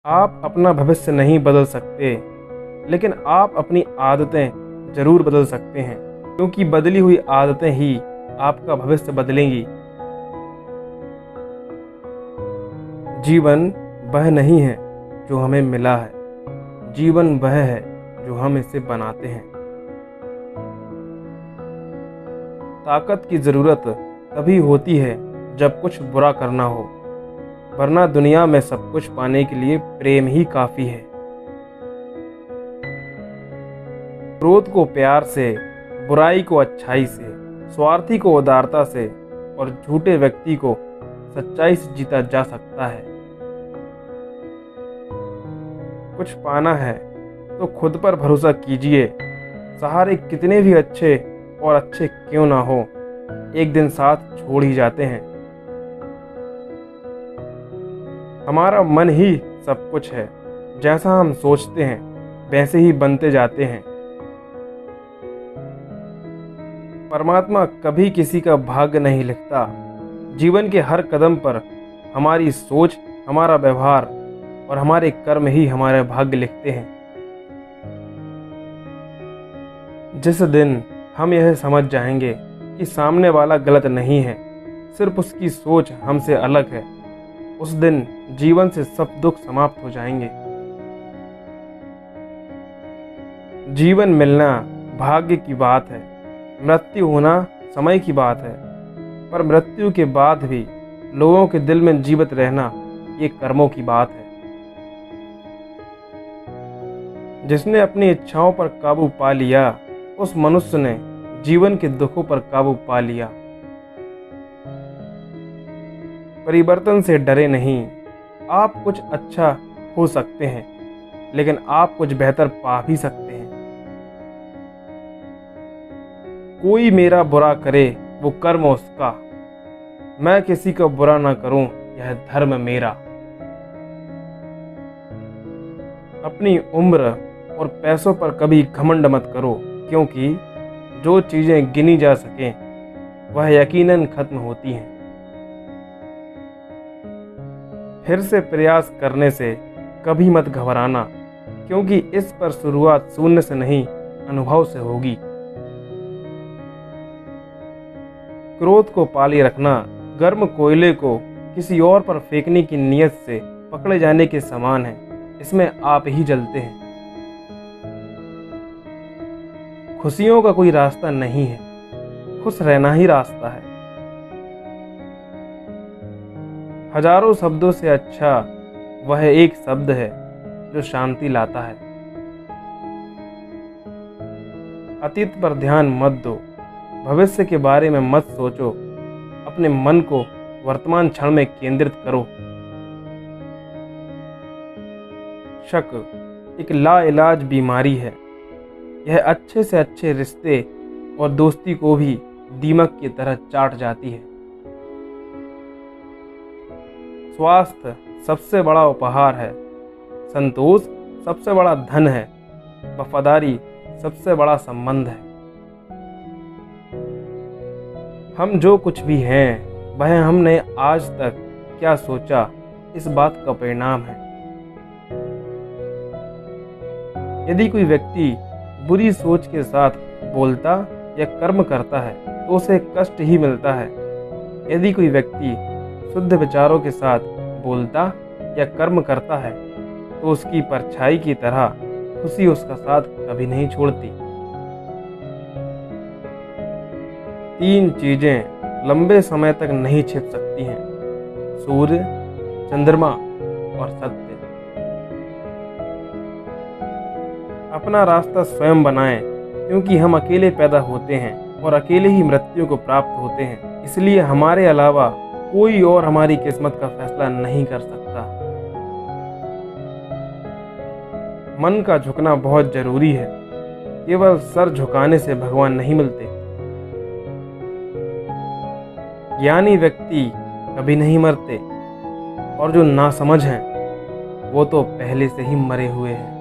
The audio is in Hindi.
आप अपना भविष्य नहीं बदल सकते, लेकिन आप अपनी आदतें ज़रूर बदल सकते हैं, क्योंकि बदली हुई आदतें ही आपका भविष्य बदलेंगी। जीवन वह नहीं है जो हमें मिला है, जीवन वह है जो हम इसे बनाते हैं। ताकत की ज़रूरत तभी होती है जब कुछ बुरा करना हो, वरना दुनिया में सब कुछ पाने के लिए प्रेम ही काफ़ी है। क्रोध को प्यार से, बुराई को अच्छाई से, स्वार्थी को उदारता से और झूठे व्यक्ति को सच्चाई से जीता जा सकता है। कुछ पाना है तो खुद पर भरोसा कीजिए। सहारे कितने भी अच्छे और अच्छे क्यों ना हो, एक दिन साथ छोड़ ही जाते हैं। हमारा मन ही सब कुछ है, जैसा हम सोचते हैं वैसे ही बनते जाते हैं। परमात्मा कभी किसी का भाग्य नहीं लिखता। जीवन के हर कदम पर हमारी सोच, हमारा व्यवहार और हमारे कर्म ही हमारे भाग्य लिखते हैं। जिस दिन हम यह समझ जाएंगे कि सामने वाला गलत नहीं है, सिर्फ उसकी सोच हमसे अलग है, उस दिन जीवन से सब दुख समाप्त हो जाएंगे। जीवन मिलना भाग्य की बात है, मृत्यु होना समय की बात है, पर मृत्यु के बाद भी लोगों के दिल में जीवित रहना ये कर्मों की बात है। जिसने अपनी इच्छाओं पर काबू पा लिया, उस मनुष्य ने जीवन के दुखों पर काबू पा लिया। परिवर्तन से डरे नहीं। आप कुछ अच्छा हो सकते हैं, लेकिन आप कुछ बेहतर पा भी सकते हैं। कोई मेरा बुरा करे वो कर्म उसका, मैं किसी का बुरा ना करूं यह धर्म मेरा। अपनी उम्र और पैसों पर कभी घमंड मत करो, क्योंकि जो चीजें गिनी जा सकें वह यकीनन खत्म होती हैं। फिर से प्रयास करने से कभी मत घबराना, क्योंकि इस पर शुरुआत शून्य से नहीं, अनुभव से होगी। क्रोध को पाले रखना गर्म कोयले को किसी और पर फेंकने की नीयत से पकड़े जाने के समान है। इसमें आप ही जलते हैं। खुशियों का कोई रास्ता नहीं है, खुश रहना ही रास्ता है। हजारों शब्दों से अच्छा वह एक शब्द है जो शांति लाता है। अतीत पर ध्यान मत दो, भविष्य के बारे में मत सोचो, अपने मन को वर्तमान क्षण में केंद्रित करो। शक एक लाइलाज बीमारी है, यह अच्छे से अच्छे रिश्ते और दोस्ती को भी दीमक की तरह चाट जाती है। स्वास्थ्य सबसे बड़ा उपहार है, संतोष सबसे बड़ा धन है, वफादारी सबसे बड़ा संबंध है। हम जो कुछ भी हैं वह हमने आज तक क्या सोचा, इस बात का परिणाम है। यदि कोई व्यक्ति बुरी सोच के साथ बोलता या कर्म करता है तो उसे कष्ट ही मिलता है। यदि कोई व्यक्ति शुद्ध विचारों के साथ बोलता या कर्म करता है तो उसकी परछाई की तरह खुशी उसका साथ कभी नहीं छोड़ती। 3 चीजें लंबे समय तक नहीं छिप सकती हैं, सूर्य, चंद्रमा और सत्य। अपना रास्ता स्वयं बनाएं, क्योंकि हम अकेले पैदा होते हैं और अकेले ही मृत्यु को प्राप्त होते हैं। इसलिए हमारे अलावा कोई और हमारी किस्मत का फैसला नहीं कर सकता। मन का झुकना बहुत जरूरी है, केवल सर झुकाने से भगवान नहीं मिलते। ज्ञानी व्यक्ति कभी नहीं मरते, और जो नासमझ हैं वो तो पहले से ही मरे हुए हैं।